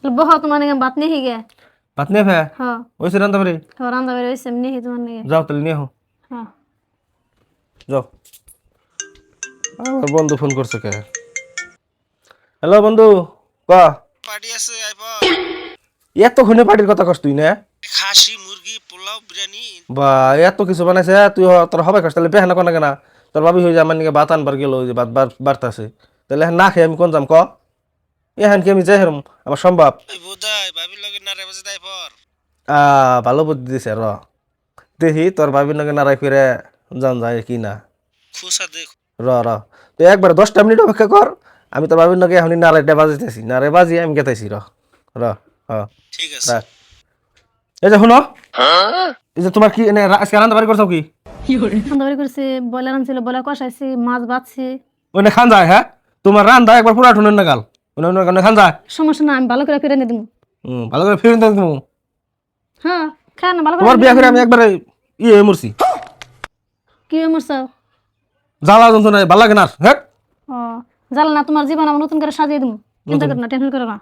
বহ তোমার নিয়ে বাত নিয়ে গে। ভাত নিয়ে ফে হ্যাঁ ওইসে রান্না পারি রান্না বের হইছে নিয়ে তোমার নিয়ে। যাও তাহলে নিয়ে হো হ্যাঁ যাও। আমার বন্ধু ফোন করছে কে? হ্যালো বন্ধু, ক পার্টি আছে আইপর এতক্ষণে পার্টির কথা কস তুই না? খাসি মুরগি পোলাও বিরিয়ানি বা এত কিছু বানাইছে তুই তোর হবে কষ্ট তাহলে বেহানা কোনা কেনা তোর ভাবি হয়ে যায় আমার নিকে ভাত আনবার গেল ওই যে ভাত বাড়তাছে তাহলে না খেয়ে আমি কোন যাম ক? এখান কি আমি যাই হেরম আমার সম্ভব? ওই বোধাই ভাবির লগে নারে বাজে আইপর ভালো বুদ্ধি দিছে র দেখি তোর ভাবির নাকি নারাই ফিরে যান যায় কি না। খুশা দেখ র র তুই একবার 10টা মিনিট অপেক্ষা কর, আমি তোর ভাবির নাকি এখন নারাইটা বাজিতেছি নারাই বাজি আমি গেতাইছি র র হ ঠিক আছে রাখ। এই যে শুনো, এই যে তোমার কি এনে আজকে রান্না বাড়ি করছো কি? রান্না বের করছি বয়লার আনছিল বয়লার কষাইছি মাছ বাছছি। ওই খান যায় হ্যাঁ তোমার রান্দা একবার পুরা টুনের না গাল ওনে খান যায়। সমস্যা না আমি ভালো করে ফিরে দিব। ভালো করে ফিরে দেবো তুমি। হ্যাঁ খায় না ভালো তোমার করে। বিয়া করে আমি একবারে ইয়ে হয়ে মরছি, কি মরছো? জ্বালা যন্ত্রণা ভালো লাগে না হ্যাঁ। ও জানো না তোমার জীবন আমি নতুন করে সাজিয়ে দিব। চিন্তা করো না টেনশন করো না।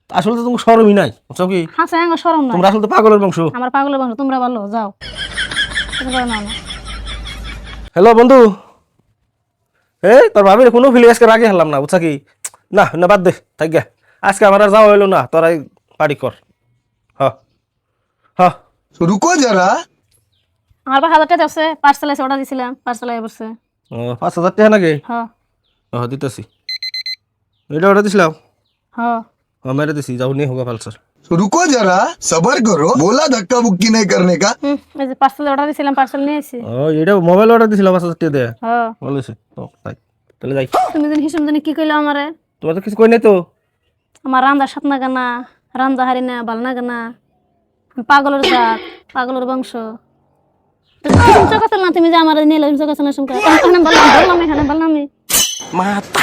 আসলে তো তোমার শরমই নাই বুঝছো কি? হাসে আঙ্গ সরম না তোমরা আসলে তো পাগলের বংশ। আমার পাগলের বংশ তোমরা ভালো যাও। চিন্তা করো না। হ্যালো বন্ধু, এই তোর ভাবির কোনো ফিলে আজকে রাগে হলাম না বুঝছা কি? না না বাদ দে থাক গে, আজকে আমার আর যাওয়া হইলো না, তোরাই পার্টি কর। হ হ रुको जरा। আমার 5,000 টাকা আছে পার্সেল আছে অর্ডার দিছিলাম পার্সেল আই পড়ছে। 5,000 টাকা নাকি? হ্যাঁ দিতেছি, এটা অর্ডার দিছিলাম। হ্যাঁ মেরে দিছি, যাও নিয়ে হোগা পালসার। रुको जरा सबर करो, बोला धक्का बुक्की नहीं करने का। এই যে পার্সেল অর্ডার দিছিলাম পার্সেল নিয়ে এসেছি। এটা মোবাইল অর্ডার দিছিলাম 5,000 টাকা দিয়ে। হ্যাঁ ভালো হয়েছে তাই, তাহলে যাই। তুমি যেন হিসাব জানি কি কইলো আমারে? তোমার তো কিছু কই নাই তো? আমার রান্দা সাত না গানা রান্দা হারি না বাল না গানা পাগলের জাত পাগলের বংশ। তুমি চোখাছিল না তুমি যে আমার নিয়ে চোখাছিল না শুনকা বললাম এখানে বললাম মাথা